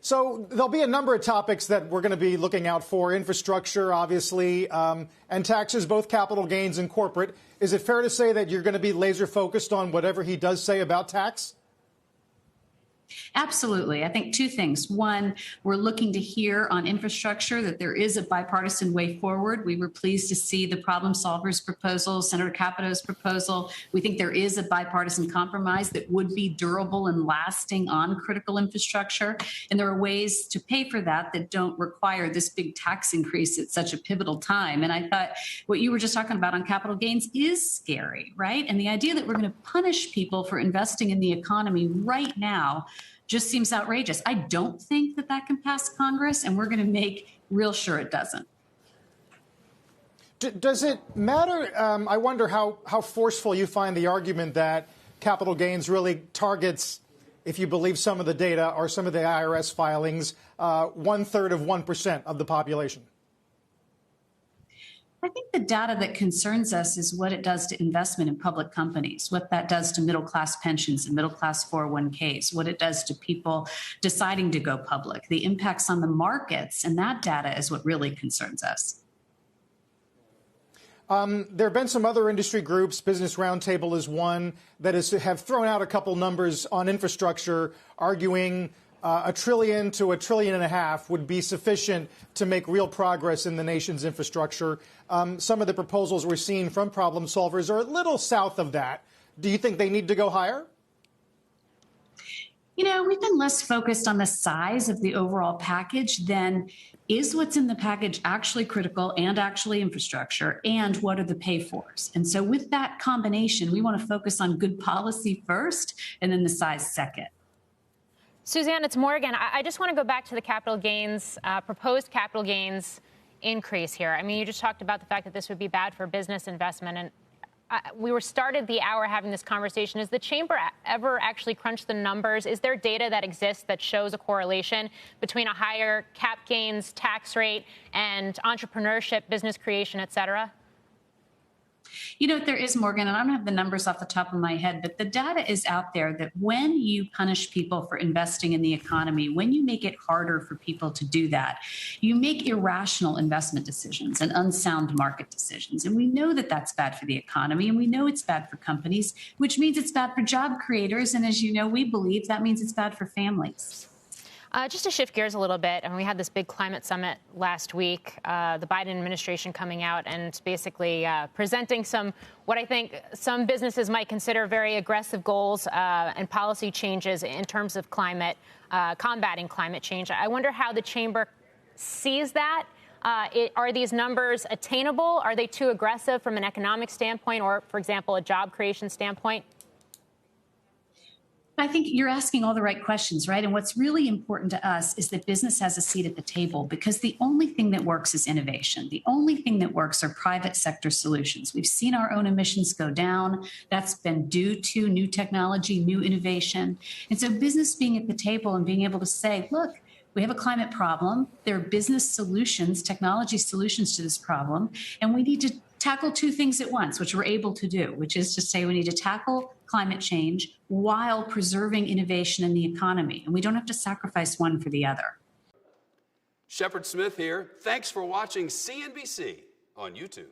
So there'll be a number of topics that we're going to be looking out for. Infrastructure, obviously, and taxes, both capital gains and corporate. Is it fair to say that you're going to be laser focused on whatever he does say about tax? Absolutely. I think two things. One, we're looking to hear on infrastructure that there is a bipartisan way forward. We were pleased to see the problem solvers proposal, Senator Capito's proposal. We think there is a bipartisan compromise that would be durable and lasting on critical infrastructure. And there are ways to pay for that that don't require this big tax increase at such a pivotal time. And I thought what you were just talking about on capital gains is scary, right? And the idea that we're going to punish people for investing in the economy right now just seems outrageous. I don't think that that can pass Congress, and we're going to make real sure it doesn't. Does it matter? I wonder how forceful you find the argument that capital gains really targets, if you believe some of the data or some of the IRS filings, 1/3 of 1% of the population. I think the data that concerns us is what it does to investment in public companies, what that does to middle-class pensions and middle-class 401ks, what it does to people deciding to go public, the impacts on the markets, and that data is what really concerns us. There have been some other industry groups, Business Roundtable is one, that have thrown out a couple numbers on infrastructure, arguing $1 trillion to $1.5 trillion would be sufficient to make real progress in the nation's infrastructure. Some of the proposals we're seeing from problem solvers are a little south of that. Do you think they need to go higher? You know, we've been less focused on the size of the overall package than is what's in the package actually critical and actually infrastructure, and what are the pay-fors? And so with that combination, we want to focus on good policy first and then the size second. Suzanne, it's Morgan. I just want to go back to the capital gains, proposed capital gains increase here. I mean, you just talked about the fact that this would be bad for business investment. And we were started the hour having this conversation. Has the chamber ever actually crunched the numbers? Is there data that exists that shows a correlation between a higher cap gains tax rate and entrepreneurship, business creation, et cetera? You know, there is, Morgan, and I don't have the numbers off the top of my head, but the data is out there that when you punish people for investing in the economy, when you make it harder for people to do that, you make irrational investment decisions and unsound market decisions. And we know that that's bad for the economy, and we know it's bad for companies, which means it's bad for job creators. And as you know, we believe that means it's bad for families. Just to shift gears a little bit, and we had this big climate summit last week, the Biden administration coming out and basically presenting what I think some businesses might consider very aggressive goals and policy changes in terms of climate, combating climate change. I wonder how the chamber sees that. Are these numbers attainable? Are they too aggressive from an economic standpoint or, for example, a job creation standpoint? I think you're asking all the right questions, right? And what's really important to us is that business has a seat at the table, because the only thing that works is innovation. The only thing that works are private sector solutions. We've seen our own emissions go down. That's been due to new technology, new innovation. And so business being at the table and being able to say, look, we have a climate problem. There are business solutions, technology solutions to this problem, and we need to tackle two things at once, which we're able to do, which is to say we need to tackle climate change while preserving innovation in the economy. And we don't have to sacrifice one for the other. Shepard Smith here. Thanks for watching CNBC on YouTube.